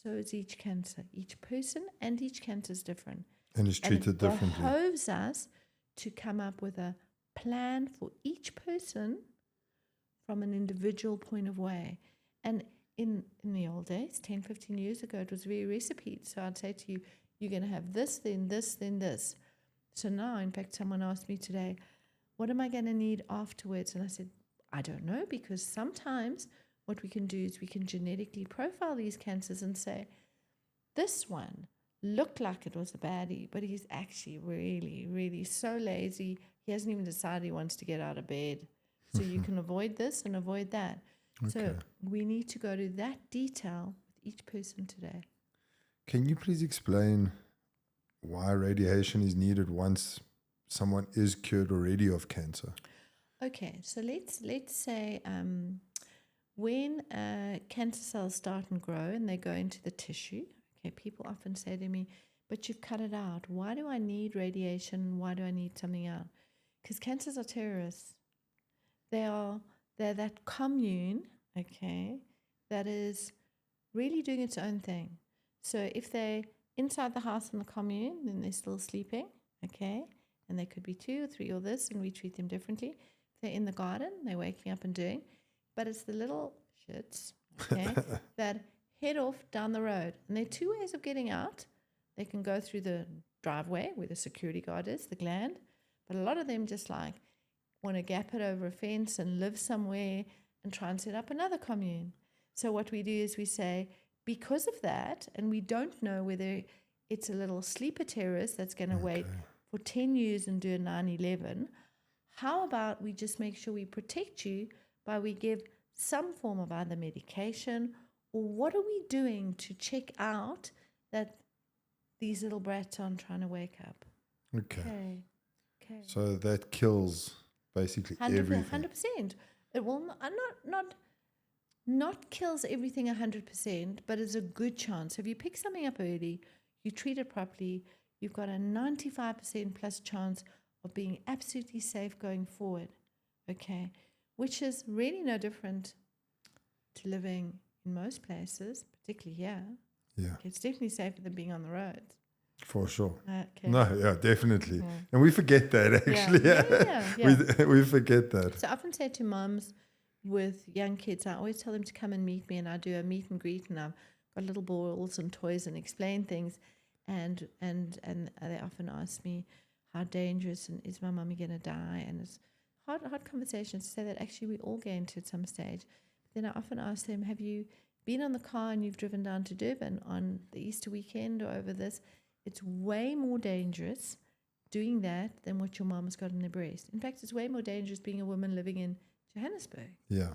Speaker 2: so is each cancer. Each person and each cancer is different.
Speaker 1: And is treated differently.
Speaker 2: It behoves us to come up with a plan for each person from an individual point of way. And in the old days, 10, 15 years ago, it was very recipe. So I'd say to you, You're going to have this, then this, then this. So now, in fact, someone asked me today, what am I going to need afterwards? And I said, I don't know, because sometimes what we can do is we can genetically profile these cancers and say, this one looked like it was a baddie, but he's actually really, really so lazy. He hasn't even decided he wants to get out of bed. So you can avoid this and avoid that.
Speaker 1: Okay.
Speaker 2: So we need to go to that detail with each person today.
Speaker 1: Can you please explain why radiation is needed once someone is cured already of cancer?
Speaker 2: Okay, so let's say when cancer cells start and grow and they go into the tissue, okay, people often say to me, but you've cut it out. Why do I need radiation? Why do I need something out? Because cancers are terrorists. They're that commune, okay, that is really doing its own thing. So if they're inside the house in the commune, then they're still sleeping, okay, and they could be 2 or 3 or this, and we treat them differently. If they're in the garden, they're waking up and doing, but it's the little shits, okay, that head off down the road. And there are 2 ways of getting out. They can go through the driveway where the security guard is, the gland, but a lot of them just like want to gap it over a fence and live somewhere and try and set up another commune. So what we do is we say, because of that, and we don't know whether it's a little sleeper terrorist that's going to wait for 10 years and do a 9/11, how about we just make sure we protect you by we give some form of either medication, or what are we doing to check out that these little brats aren't trying to wake up?
Speaker 1: Okay. So that kills basically everything.
Speaker 2: 100%. It will not kills everything 100%, but it's a good chance. If you pick something up early, you treat it properly, you've got a 95% plus chance of being absolutely safe going forward, okay? Which is really no different to living in most places, particularly here.
Speaker 1: Yeah.
Speaker 2: Okay, it's definitely safer than being on the roads.
Speaker 1: For sure.
Speaker 2: Okay.
Speaker 1: No, yeah, definitely.
Speaker 2: Yeah.
Speaker 1: And we forget that actually.
Speaker 2: Yeah.
Speaker 1: We forget that.
Speaker 2: So I often say to moms with young kids, I always tell them to come and meet me, and I do a meet and greet, and I've got little balls and toys and explain things, and they often ask me, how dangerous, and is my mummy going to die? And it's hard conversations to say that actually we all get into at some stage. Then I often ask them, have you been on the car and you've driven down to Durban on the Easter weekend or over this? It's way more dangerous doing that than what your mom's got in their breast. In fact, it's way more dangerous being a woman living in Johannesburg.
Speaker 1: Yeah.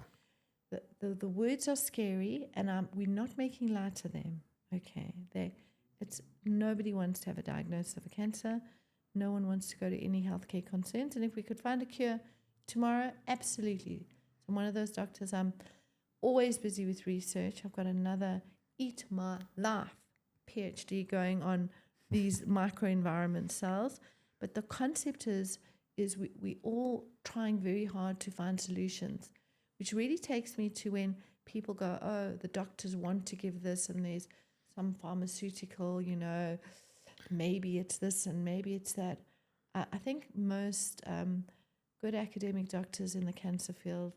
Speaker 2: The words are scary, and we're not making light of them. Okay, nobody wants to have a diagnosis of a cancer. No one wants to go to any healthcare concerns. And if we could find a cure tomorrow, absolutely. So I'm one of those doctors. I'm always busy with research. I've got another Eat My Life PhD going on these microenvironment cells. But the concept is we all trying very hard to find solutions, which really takes me to when people go, oh, the doctors want to give this, and there's some pharmaceutical, maybe it's this and maybe it's that. I think most good academic doctors in the cancer field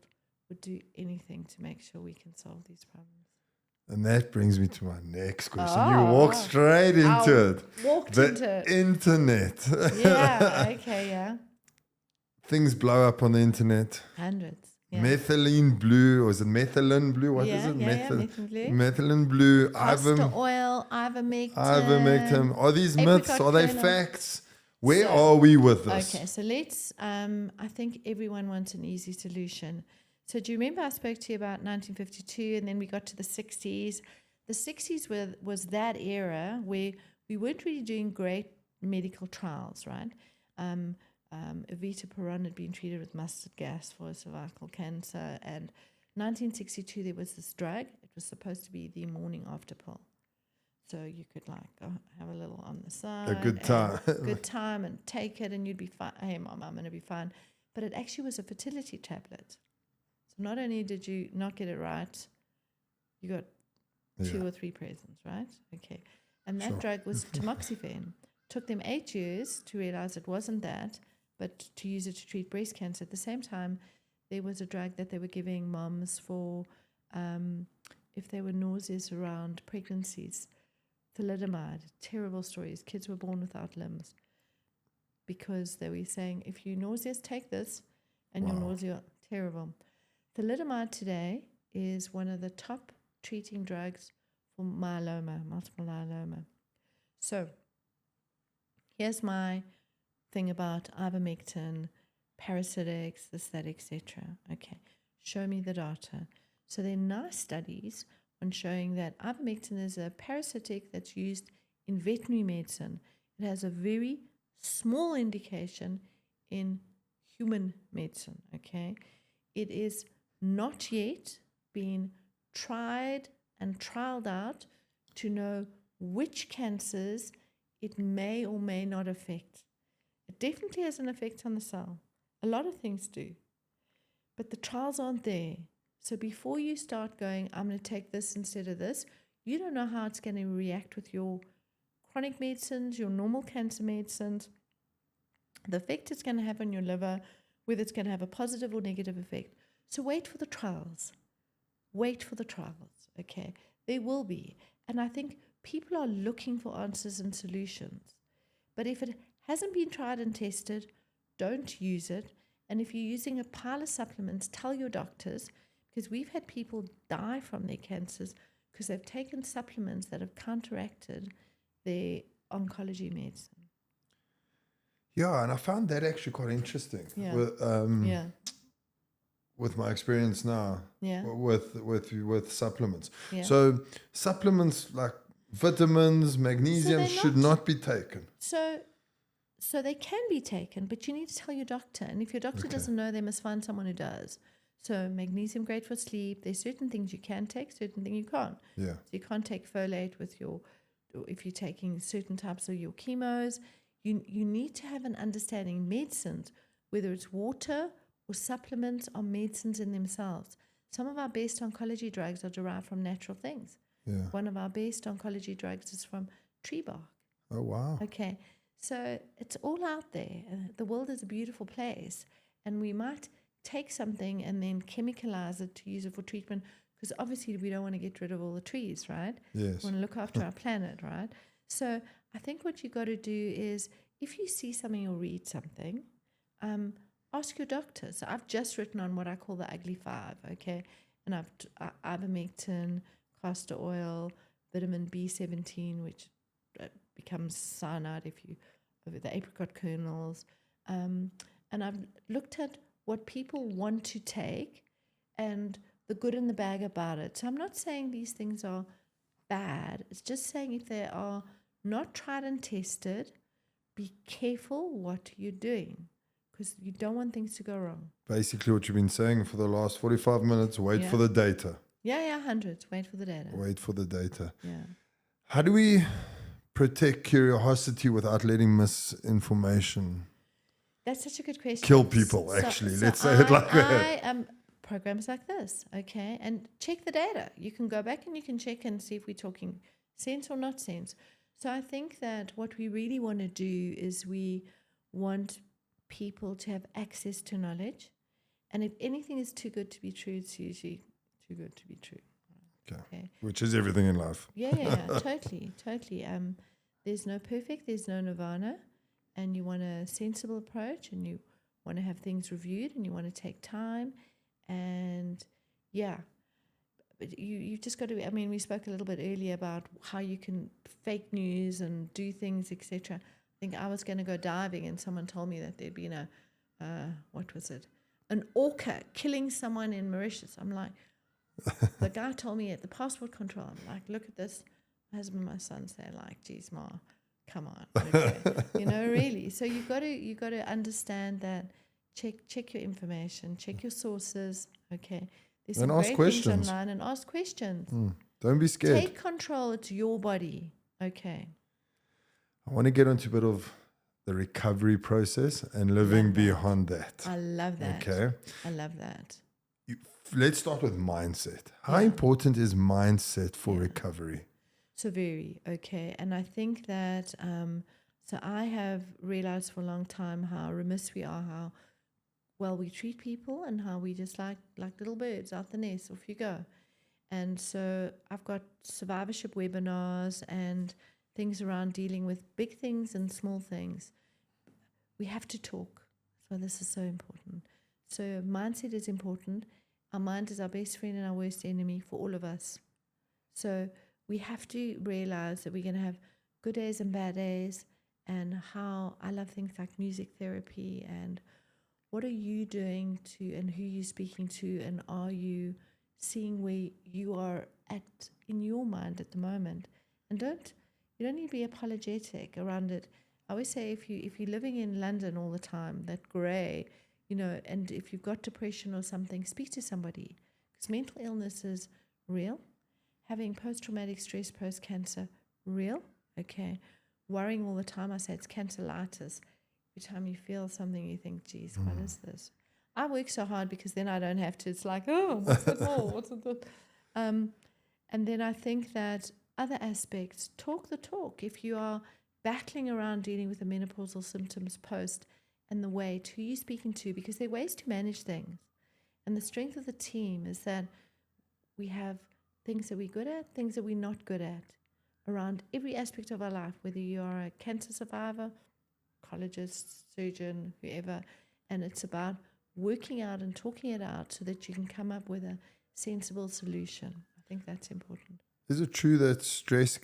Speaker 2: would do anything to make sure we can solve these problems.
Speaker 1: And that brings me to my next question. You walk straight into it.
Speaker 2: Walked into it.
Speaker 1: Internet.
Speaker 2: Yeah, okay, yeah.
Speaker 1: Things blow up on the internet.
Speaker 2: Hundreds. Yeah.
Speaker 1: Methylene blue, or is it methylene blue? What is it?
Speaker 2: Methylene blue.
Speaker 1: Methylene blue.
Speaker 2: Castor oil, ivermectin.
Speaker 1: Ivermectin. Are these myths? Are they
Speaker 2: kernel.
Speaker 1: Facts? Where are we with this?
Speaker 2: Okay, so let's, I think everyone wants an easy solution. So do you remember I spoke to you about 1952, and then we got to the 60s? The 60s was that era where we weren't really doing great medical trials, right? Evita Peron had been treated with mustard gas for cervical cancer, and 1962 there was this drug. It was supposed to be the morning after pill, so you could go have a little on the side, good time, and take it, and you'd be fine. Hey, mom, I'm going to be fine. But it actually was a fertility tablet. So not only did you not get it right, you got 2 or 3 presents, right? Okay, and that drug was tamoxifen. Took them 8 years to realize it wasn't that, but to use it to treat breast cancer. At the same time, there was a drug that they were giving moms for if they were nauseous around pregnancies. thalidomide, terrible stories. Kids were born without limbs because they were saying, if you're nauseous, take this, and your nausea, terrible. Thalidomide today is one of the top treating drugs for myeloma, multiple myeloma. So here's my thing about ivermectin, parasitics, this, that, etc. Okay, show me the data. So there are nice studies on showing that ivermectin is a parasitic that's used in veterinary medicine. It has a very small indication in human medicine, okay? It is not yet been tried and trialed out to know which cancers it may or may not affect. It definitely has an effect on the cell. A lot of things do. But the trials aren't there. So before you start going, I'm going to take this instead of this, you don't know how it's going to react with your chronic medicines, your normal cancer medicines, the effect it's going to have on your liver, whether it's going to have a positive or negative effect. So wait for the trials. Wait for the trials, okay? There will be. And I think people are looking for answers and solutions. But if it hasn't been tried and tested, don't use it. And if you're using a pile of supplements, tell your doctors, because we've had people die from their cancers because they've taken supplements that have counteracted their oncology medicine.
Speaker 1: Yeah, and I found that actually quite interesting.
Speaker 2: Yeah.
Speaker 1: With my experience now, with supplements.
Speaker 2: Yeah.
Speaker 1: So supplements like vitamins, magnesium should not be taken.
Speaker 2: So they can be taken, but you need to tell your doctor. And if your doctor doesn't know, they must find someone who does. So magnesium, great for sleep. There's certain things you can take, certain things you can't.
Speaker 1: Yeah.
Speaker 2: So you can't take folate with if you're taking certain types of your chemos. You need to have an understanding in medicines, whether it's water or supplements or medicines in themselves. Some of our best oncology drugs are derived from natural things.
Speaker 1: Yeah.
Speaker 2: One of our best oncology drugs is from tree bark.
Speaker 1: Oh, wow.
Speaker 2: Okay. So it's all out there. The world is a beautiful place. And we might take something and then chemicalize it to use it for treatment, because obviously we don't want to get rid of all the trees, right?
Speaker 1: Yes.
Speaker 2: We want to look after our planet, right? So I think what you got to do is, if you see something or read something, ask your doctor. So I've just written on what I call the ugly five, okay? And I've ivermectin, castor oil, vitamin B17, which becomes cyanide over the apricot kernels. And I've looked at what people want to take and the good and the bad about it. So I'm not saying these things are bad. It's just saying if they are not tried and tested, be careful what you're doing, because you don't want things to go wrong.
Speaker 1: Basically what you've been saying for the last 45 minutes, wait for the data.
Speaker 2: Yeah, hundreds. Wait for the data.
Speaker 1: Wait for the data.
Speaker 2: Yeah.
Speaker 1: How do we protect curiosity without letting misinformation
Speaker 2: That's such a good question.
Speaker 1: kill people, actually? Let's say it like that.
Speaker 2: Programs like this, okay? And check the data. You can go back and you can check and see if we're talking sense or not sense. So I think that what we really want to do is we want people to have access to knowledge. And if anything is too good to be true, it's usually too good to be true.
Speaker 1: Okay. Which is everything in life.
Speaker 2: Yeah, totally. There's no perfect, there's no nirvana, and you want a sensible approach, and you want to have things reviewed, and you want to take time, and but you've just got to, I mean, we spoke a little bit earlier about how you can fake news and do things, etc. I think I was going to go diving, and someone told me that there'd been what was it? An orca killing someone in Mauritius. I'm like, the guy told me at the passport control, I'm like, look at this. My husband and my son say, like, geez, Ma, come on. Okay. Really. So you've got to understand that. Check your information, check your sources. Okay. There's some
Speaker 1: ask
Speaker 2: great
Speaker 1: questions
Speaker 2: things online, and ask questions.
Speaker 1: Don't be scared.
Speaker 2: Take control. It's your body. Okay.
Speaker 1: I want to get into a bit of the recovery process and living beyond that.
Speaker 2: I love that.
Speaker 1: Okay.
Speaker 2: I love that.
Speaker 1: Let's start with mindset. How important is mindset for recovery?
Speaker 2: So very, okay. And I think that, so I have realized for a long time how remiss we are, how well we treat people, and how we just like little birds out the nest, off you go. And so I've got survivorship webinars and things around dealing with big things and small things. We have to talk. So this is so important. So mindset is important. Our mind is our best friend and our worst enemy for all of us. So we have to realize that we're going to have good days and bad days, and how I love things like music therapy and what are you doing to, and who you're speaking to, and are you seeing where you are at in your mind at the moment. And you don't need to be apologetic around it. I always say if you're living in London all the time, that grey, and if you've got depression or something, speak to somebody, because mental illness is real. Having post-traumatic stress post-cancer, real. Okay. Worrying all the time, I say it's canceritis. Every time you feel something, you think, geez, what is this? I work so hard because then I don't have to. It's like, oh, what's it all? What's it? And then I think that other aspects, talk the talk. If you are battling around dealing with the menopausal symptoms post, and the weight, who you're speaking to, because there are ways to manage things. And the strength of the team is that we have things that we're good at, things that we're not good at, around every aspect of our life, whether you are a cancer survivor, oncologist, surgeon, whoever, and it's about working out and talking it out so that you can come up with a sensible solution. I think that's important.
Speaker 1: Is it true that stress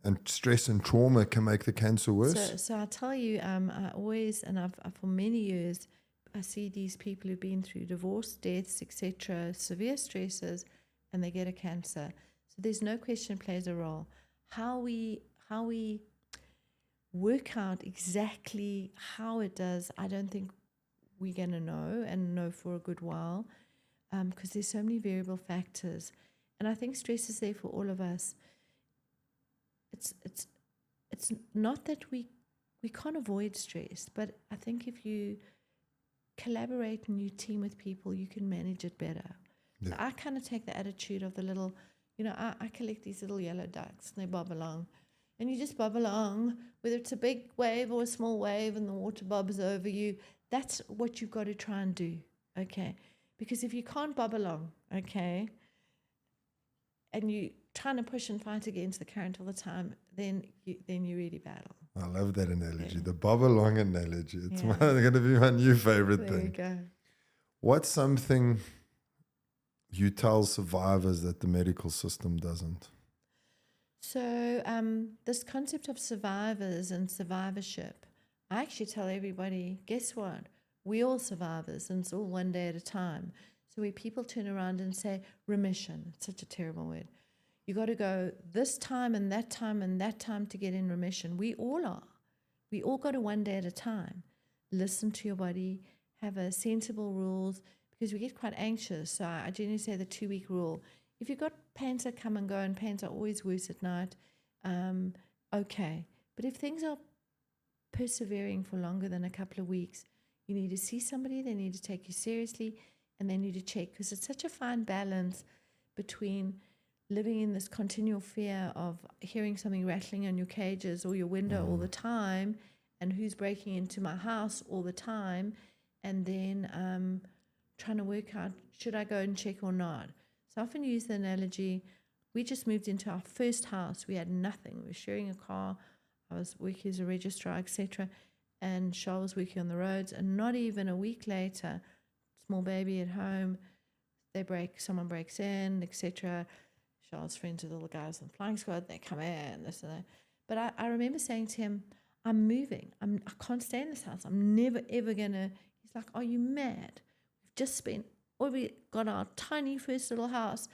Speaker 1: and trauma can make the cancer worse?
Speaker 2: So I tell you, I always, and I've for many years, I see these people who've been through divorce, deaths, etc., severe stresses, and they get a cancer. So there's no question plays a role. How we work out exactly how it does, I don't think we're going to know for a good while, because there's so many variable factors. And I think stress is there for all of us. It's not that we can't avoid stress, but I think if you collaborate and you team with people, you can manage it better.
Speaker 1: Yeah.
Speaker 2: So I kind of take the attitude of the little, I collect these little yellow ducks and they bob along. And you just bob along, whether it's a big wave or a small wave and the water bobs over you. That's what you've got to try and do, okay? Because if you can't bob along, okay, and you trying to push and fight against the current all the time, then you really battle.
Speaker 1: I love that analogy,
Speaker 2: Yeah.
Speaker 1: the bob along analogy. It's
Speaker 2: Yeah.
Speaker 1: going to be my new favorite
Speaker 2: There you
Speaker 1: thing.
Speaker 2: go.
Speaker 1: What's something you tell survivors that the medical system doesn't?
Speaker 2: So this concept of survivors and survivorship, I actually tell everybody, guess what? We all survivors, and it's all one day at a time. So where people turn around and say, remission, it's such a terrible word. You got to go this time and that time and that time to get in remission. We all are. We all got to one day at a time. Listen to your body, have a sensible rules, because we get quite anxious. So I generally say the 2-week rule. If you've got pains that come and go, and pains are always worse at night, okay. But if things are persevering for longer than a couple of weeks, you need to see somebody, they need to take you seriously, and they need to check, because it's such a fine balance between living in this continual fear of hearing something rattling on your cages or your window all the time, and who's breaking into my house all the time, and then trying to work out, should I go and check or not? So I often use the analogy, we just moved into our first house. We had nothing. We were sharing a car. I was working as a registrar, etc. And Charles was working on the roads. And not even a week later, small baby at home, someone breaks in, etc. Charles' friends with all the guys on the flying squad, they come in, this and that. But I remember saying to him, I'm moving. I can't stay in this house. I'm never, ever going to. He's like, are you mad? We've just spent, we got our tiny first little house.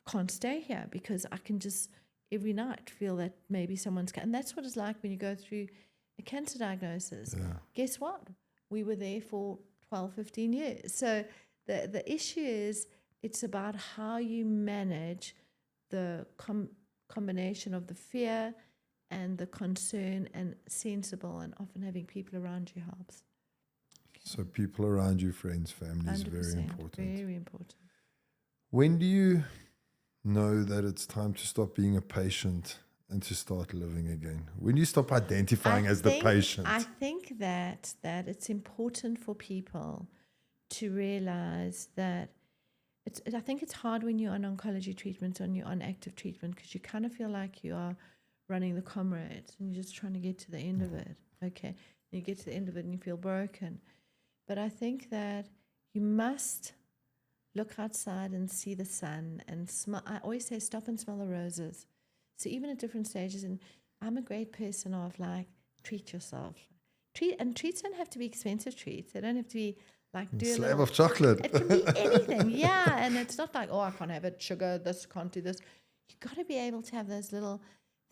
Speaker 2: I can't stay here because I can just every night feel that maybe someone's. And that's what it's like when you go through a cancer diagnosis.
Speaker 1: Yeah.
Speaker 2: Guess what? We were there for 12, 15 years. So the issue is, it's about how you manage the combination of the fear and the concern, and sensible, and often having people around you helps.
Speaker 1: So people around you, friends, family is very
Speaker 2: 100%,
Speaker 1: important.
Speaker 2: Very important.
Speaker 1: When do you know that it's time to stop being a patient and to start living again? When do you stop identifying as the patient?
Speaker 2: I think that it's important for people to realize that I think it's hard when you're on oncology treatment and you're on active treatment because you kind of feel like you are running the comrades and you're just trying to get to the end of it. Okay. And you get to the end of it and you feel broken. But I think that you must look outside and see the sun and smell. I always say stop and smell the roses. So even at different stages, and I'm a great person of like, treat yourself. Treats don't have to be expensive treats. They don't have to be like
Speaker 1: Slab of chocolate.
Speaker 2: It can be anything, yeah. And it's not like, oh, I can't have it, sugar, this, can't do this. You've got to be able to have those little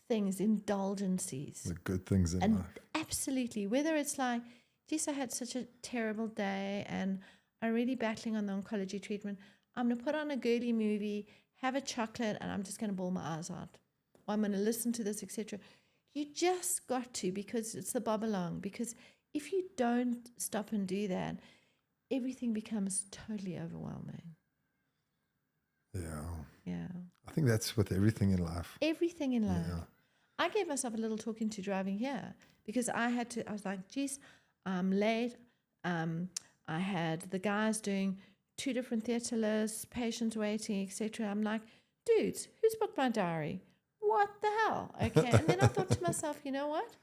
Speaker 2: things, indulgencies.
Speaker 1: The good things in life.
Speaker 2: Absolutely. Whether it's like, geez, I had such a terrible day and I'm really battling on the oncology treatment. I'm going to put on a girly movie, have a chocolate, and I'm just going to bawl my eyes out. Or I'm going to listen to this, etc. You just got to, because it's the bob along. Because if you don't stop and do that, everything becomes totally overwhelming. Yeah.
Speaker 1: I think that's with everything in life.
Speaker 2: Everything in life.
Speaker 1: Yeah.
Speaker 2: I gave myself a little talking to driving here because I was like, geez, I'm late. I had the guys doing 2 different theatre lists, patients waiting, etc. I'm like, dudes, who's booked my diary? What the hell? Okay. And then I thought to myself, you know what?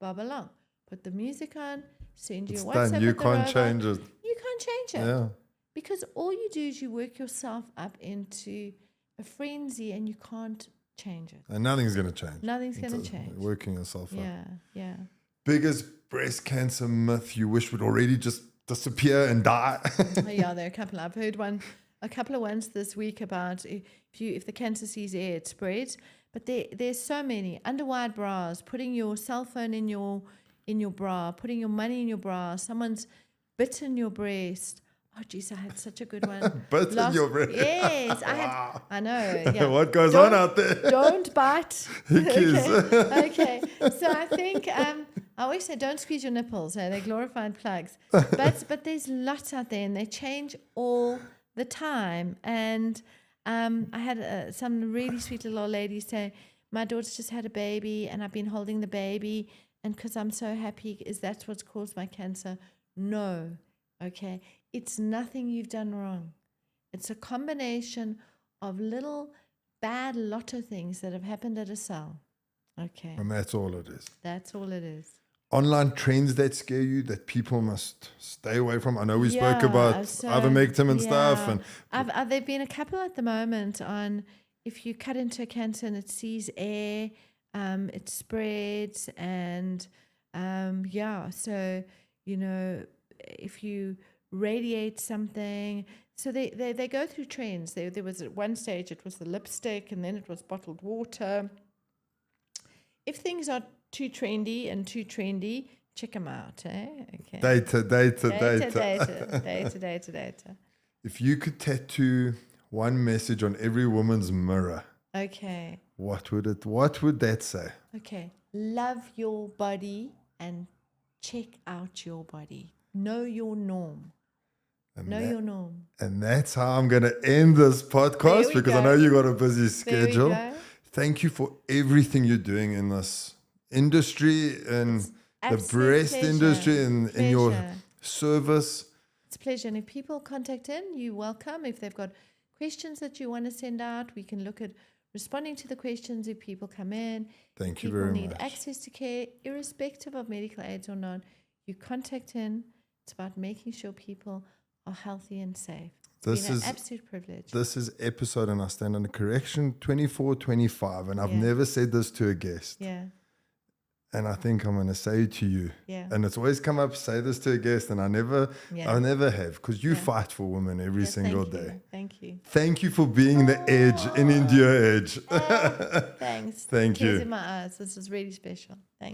Speaker 2: Bob along. Put the music on, send you a WhatsApp.
Speaker 1: Done. You
Speaker 2: with the
Speaker 1: can't
Speaker 2: robot.
Speaker 1: change it.
Speaker 2: You can't change it.
Speaker 1: Yeah.
Speaker 2: Because all you do is you work yourself up into a frenzy and you can't change it.
Speaker 1: And nothing's going to change.
Speaker 2: Nothing's going to change.
Speaker 1: Working yourself up.
Speaker 2: Yeah.
Speaker 1: Biggest breast cancer myth you wish would already just disappear and die?
Speaker 2: Yeah, there are a couple. I've heard a couple of ones this week about if the cancer sees air, it spreads. But there's so many. Underwired bras, putting your cell phone in your bra, putting your money in your bra, someone's bitten your breast. Oh, geez, I had such a good one.
Speaker 1: Bitten your breast?
Speaker 2: Yes, I know. Yeah.
Speaker 1: What goes on out there?
Speaker 2: Don't bite.
Speaker 1: Hickeys.
Speaker 2: Okay. So I think I always say don't squeeze your nipples. They're glorified plugs. But there's lots out there and they change all the time. And I had some really sweet little old lady say, my daughter's just had a baby and I've been holding the baby. And because I'm so happy, is that what's caused my cancer? No. Okay. It's nothing you've done wrong. It's a combination of little bad lotto things that have happened at a cell. Okay.
Speaker 1: And that's all it is.
Speaker 2: That's all it is.
Speaker 1: Online trends that scare you that people must stay away from. I know we spoke about ivermectin and stuff. And
Speaker 2: there've been a couple at the moment on if you cut into a cancer and it sees air, it spreads. And so, if you radiate something. So they go through trends. There was at one stage it was the lipstick and then it was bottled water. If things are too trendy, check them out. Okay.
Speaker 1: Data. If you could tattoo one message on every woman's mirror,
Speaker 2: okay,
Speaker 1: what would that say?
Speaker 2: Okay. Love your body and check out your body. Know your norm. Your norm.
Speaker 1: And that's how I'm going to end this podcast because I know you got a busy schedule. Thank you for everything you're doing in this industry and the breast industry and in your service.
Speaker 2: It's a pleasure. And if people contact in, you're welcome. If they've got questions that you want to send out, we can look at responding to the questions if people come in.
Speaker 1: Thank you very much.
Speaker 2: People need access to care, irrespective of medical aids or not. You contact in. It's about making sure people are healthy and safe. It's been an absolute privilege.
Speaker 1: This is episode, and I stand under correction, 2425, and I've never said this to a guest.
Speaker 2: Yeah.
Speaker 1: And I think I'm going to say it to you.
Speaker 2: Yeah.
Speaker 1: And it's always come up, say this to a guest, and I never have, because you fight for women every single day.
Speaker 2: Thank you.
Speaker 1: Thank you for being the edge in India Edge.
Speaker 2: Thanks.
Speaker 1: Thank you.
Speaker 2: Tears in my eyes. This is really special. Thanks.